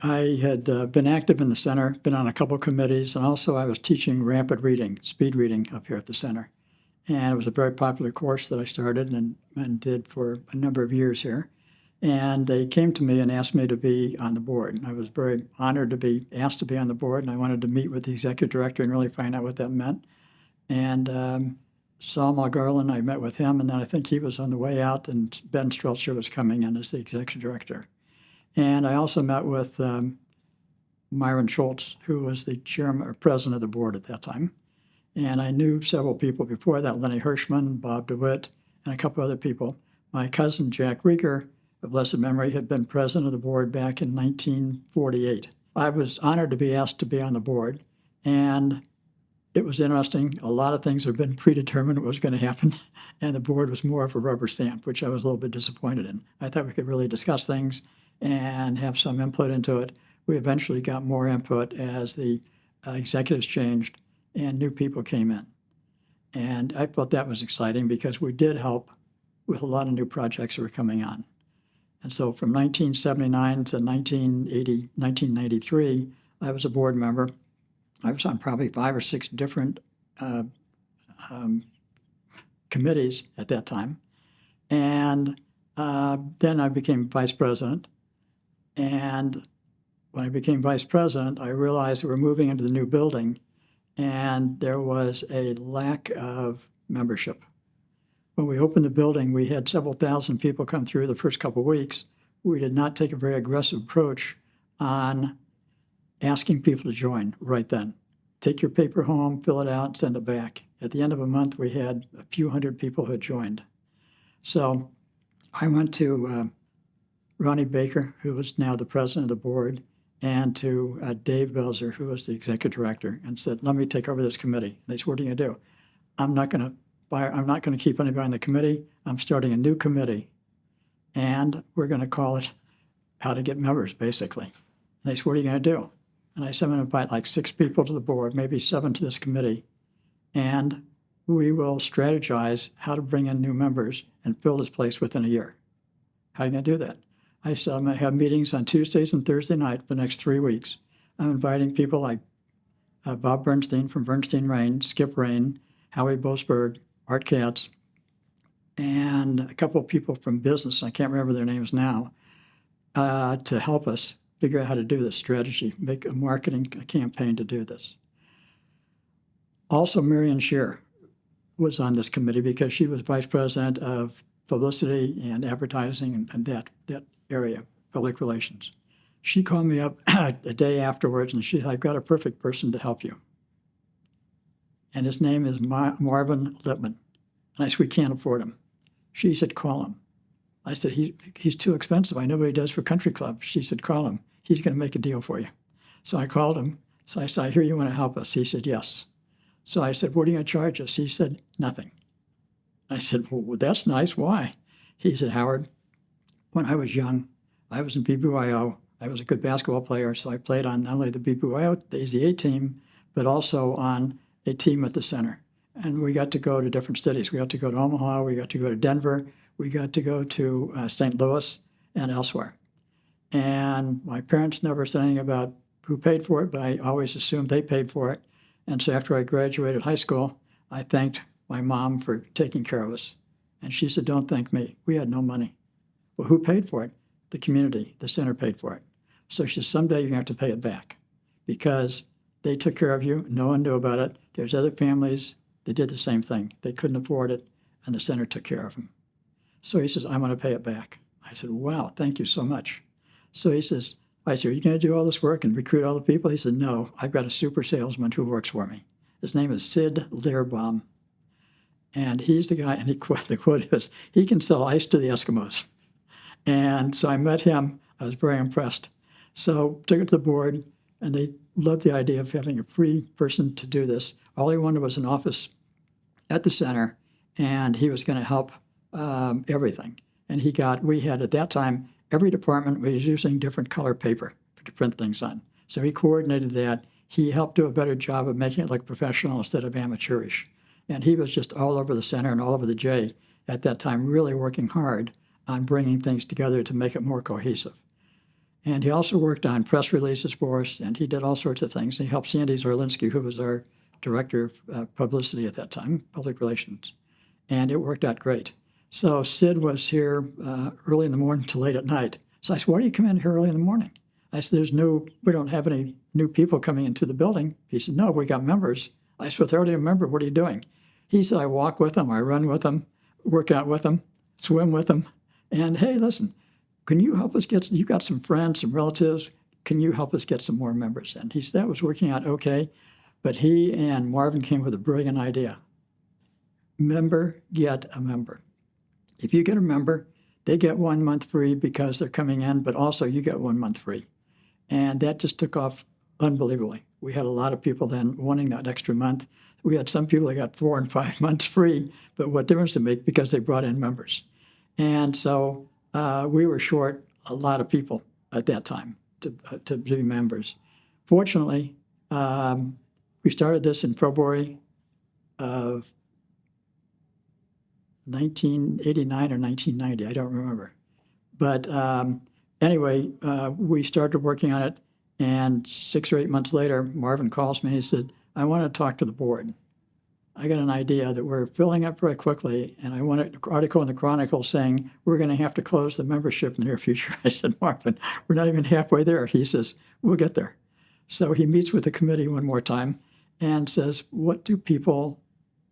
I had been active in the center, been on a couple committees, and also I was teaching rapid reading, speed reading up here at the center. And it was a very popular course that I started and did for a number of years here. And they came to me and asked me to be on the board. And I was very honored to be asked to be on the board, and I wanted to meet with the executive director and really find out what that meant. And Saul Garland, I met with him, and then I think he was on the way out, and Ben Strelcher was coming in as the executive director. And I also met with Myron Schultz, who was the chairman or president of the board at that time. And I knew several people before that, Lenny Hirschman, Bob DeWitt, and a couple other people. My cousin, Jack Rieger, of blessed memory, had been president of the board back in 1948. I was honored to be asked to be on the board, and it was interesting. A lot of things had been predetermined what was going to happen, and the board was more of a rubber stamp, which I was a little bit disappointed in. I thought we could really discuss things and have some input into it. We eventually got more input as the executives changed and new people came in. And I thought that was exciting because we did help with a lot of new projects that were coming on. And so from 1979 to 1993, I was a board member. I was on probably 5 or 6 different committees at that time. And then I became vice president. And when I became vice president, I realized we were moving into the new building and there was a lack of membership. When we opened the building, we had several thousand people come through the first couple of weeks. We did not take a very aggressive approach on asking people to join right then. Take your paper home, fill it out, send it back. At the end of a month, we had a few hundred people who had joined. So I went to Ronnie Baker, who was now the president of the board, and to Dave Belzer, who was the executive director, and said, let me take over this committee. And they said, what are you going to do? I'm not going to keep anybody on the committee. I'm starting a new committee, and we're going to call it How to Get Members, basically. And they said, what are you going to do? And I said, I'm going to invite like 6 people to the board, maybe 7 to this committee, and we will strategize how to bring in new members and fill this place within a year. How are you going to do that? I said, I'm going to have meetings on Tuesdays and Thursday night for the next 3 weeks. I'm inviting people like Bob Bernstein from Bernstein Rain, Skip Rain, Howie Boasberg, Art Katz, and a couple of people from business, I can't remember their names now, to help us figure out how to do this strategy, make a marketing campaign to do this. Also, Marion Scheer was on this committee because she was vice president of publicity and advertising and that area, public relations. She called me up a day afterwards and she said, I've got a perfect person to help you. And his name is Marvin Lippman. And I said, we can't afford him. She said, call him. I said, he's too expensive. I know what he does for country clubs. She said, call him. He's going to make a deal for you. So I called him. So I said, I hear you want to help us. He said, yes. So I said, what are you going to charge us? He said, nothing. I said, well, that's nice. Why? He said, Howard, when I was young, I was in BBYO. I was a good basketball player, so I played on not only the BBYO, the AZA team, but also on a team at the center. And we got to go to different cities. We got to go to Omaha, we got to go to Denver, we got to go to St. Louis and elsewhere. And my parents never said anything about who paid for it, but I always assumed they paid for it. And so after I graduated high school, I thanked my mom for taking care of us. And she said, don't thank me. We had no money. Well, who paid for it? The community, the center paid for it. So she said, someday you're going to have to pay it back because they took care of you. No one knew about it. There's other families that did the same thing. They couldn't afford it, and the center took care of them. So he says, I'm going to pay it back. I said, wow, thank you so much. So he says, I said, are you going to do all this work and recruit all the people? He said, no, I've got a super salesman who works for me. His name is Sid Learbaum. And he's the guy, and the quote is, he can sell ice to the Eskimos. And so I met him. I was very impressed. So took it to the board, and they loved the idea of having a free person to do this. All he wanted was an office at the center, and he was going to help everything. And we had, at that time, every department was using different color paper to print things on. So he coordinated that. He helped do a better job of making it look professional instead of amateurish. And he was just all over the center and all over the J at that time, really working hard on bringing things together to make it more cohesive. And he also worked on press releases for us, and he did all sorts of things. He helped Sandy Zorlinski, who was our director of publicity at that time, public relations. And it worked out great. So Sid was here early in the morning to late at night. So I said, why do you come in here early in the morning? I said, we don't have any new people coming into the building. He said, no, we got members. I said, if they're already a member, what are you doing? He said, I walk with them, I run with them, work out with them, swim with them. And hey, listen, can you help us you got some friends, some relatives, can you help us get some more members? And he said that was working out okay. But he and Marvin came with a brilliant idea. Member, get a member. If you get a member, they get 1 month free because they're coming in, but also you get 1 month free. And that just took off unbelievably. We had a lot of people then wanting that extra month. We had some people that got 4 and 5 months free, but what difference did it make because they brought in members? And so we were short a lot of people at that time to be members. Fortunately, we started this in February of 1989 or 1990, I don't remember. But anyway, we started working on it, and 6 or 8 months later, Marvin calls me and he said, I want to talk to the board. I got an idea that we're filling up very quickly, and I want an article in the Chronicle saying we're going to have to close the membership in the near future. I said, Marvin, we're not even halfway there. He says, we'll get there. So he meets with the committee one more time and says, what do people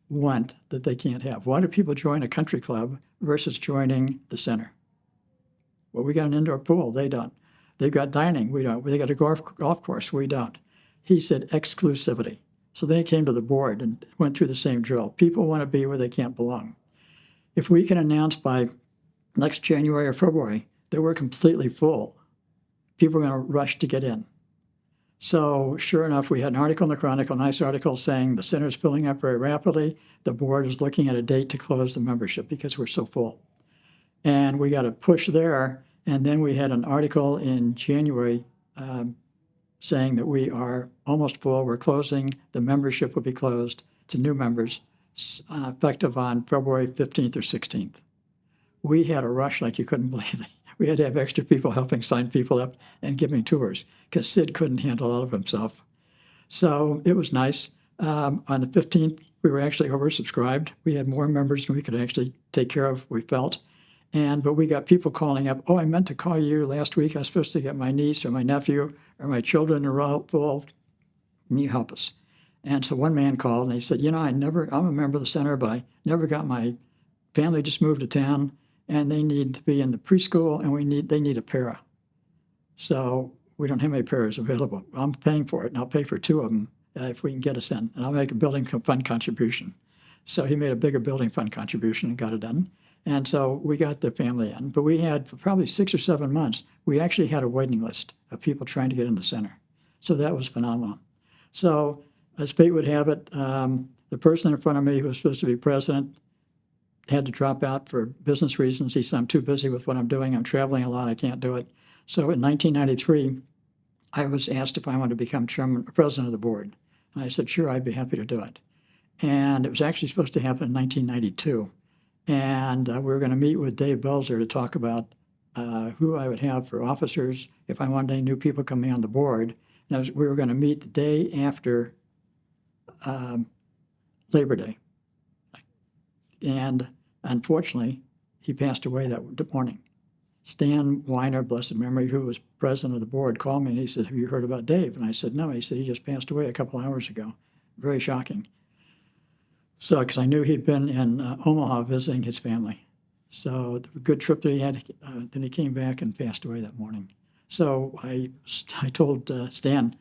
want that they can't have? Why do people join a country club versus joining the center? Well, we got an indoor pool. They don't. They've got dining. We don't. They got a golf course. We don't. He said exclusivity. So then he came to the board and went through the same drill. People want to be where they can't belong. If we can announce by next January or February that we're completely full, people are going to rush to get in. So sure enough, we had an article in the Chronicle, a nice article saying the center is filling up very rapidly. The board is looking at a date to close the membership because we're so full. And we got a push there. And then we had an article in January saying that we are almost full. We're closing. The membership will be closed to new members effective on February 15th or 16th. We had a rush like you couldn't believe it. We had to have extra people helping sign people up and giving tours because Sid couldn't handle all of himself. So it was nice. On the 15th, we were actually oversubscribed. We had more members than we could actually take care of, we felt. But we got people calling up, oh, I meant to call you last week. I was supposed to get my niece or my nephew or my children involved. Can you help us? And so one man called and he said, I'm a member of the center, but I never got my family just moved to town and they need to be in the preschool and they need a para. So we don't have any paras available. I'm paying for it and I'll pay for 2 of them if we can get us in. And I'll make a building fund contribution. So he made a bigger building fund contribution and got it done. And so we got the family in. But we had, for probably 6 or 7 months, we actually had a waiting list of people trying to get in the center. So that was phenomenal. So as fate would have it, the person in front of me who was supposed to be president had to drop out for business reasons. He said, I'm too busy with what I'm doing. I'm traveling a lot. I can't do it. So in 1993, I was asked if I wanted to become president of the board. And I said, sure, I'd be happy to do it. And it was actually supposed to happen in 1992. And we were going to meet with Dave Belzer to talk about who I would have for officers if I wanted any new people coming on the board. And we were going to meet the day after Labor Day. And unfortunately, he passed away that morning. Stan Weiner, blessed memory, who was president of the board, called me and he said, have you heard about Dave? And I said, no. He said, he just passed away a couple hours ago. Very shocking. So, because I knew he'd been in Omaha visiting his family. So, the good trip that he had, then he came back and passed away that morning. So, I told Stan,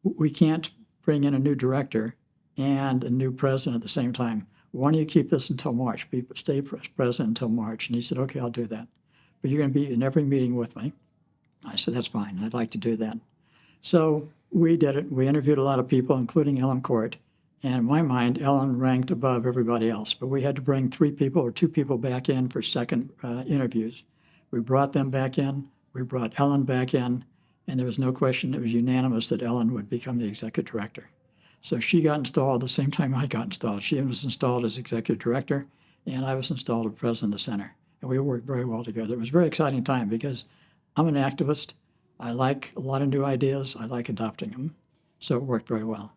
we can't bring in a new director and a new president at the same time. Why don't you keep this until March? Stay president until March. And he said, okay, I'll do that. But you're going to be in every meeting with me. I said, that's fine. I'd like to do that. So, we did it. We interviewed a lot of people, including Ellen Court. And in my mind, Ellen ranked above everybody else. But we had to bring 3 people or 2 people back in for second interviews. We brought them back in. We brought Ellen back in. And there was no question, it was unanimous that Ellen would become the executive director. So she got installed the same time I got installed. She was installed as executive director, and I was installed as president of the center. And we worked very well together. It was a very exciting time because I'm an activist. I like a lot of new ideas. I like adopting them. So it worked very well.